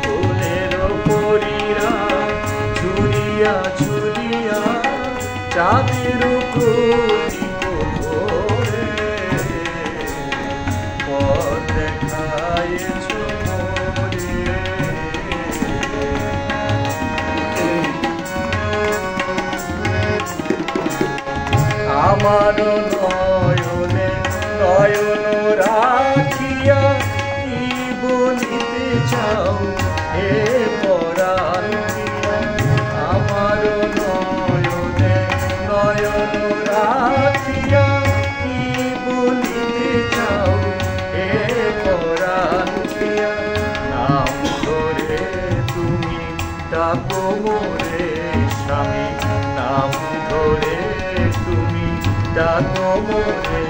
ফুলের পরীরা ঝুলিয়া ঝুলিয়া চাঁদের কুলি ধরে পথ দেখাইছ মোরে। আমার নয়নে নয়ন রাখিয়া কি বলিতে চাও হে পরাণ প্রিয়া। আমার নয়নে নয়ন রাখিয়া কি বলিতে চাও হে পরাণ প্রিয়া। নাম ধরে তুমি ডাকো মোরে স্বামী, নাম ধরে তুমি ডাকো মোরে।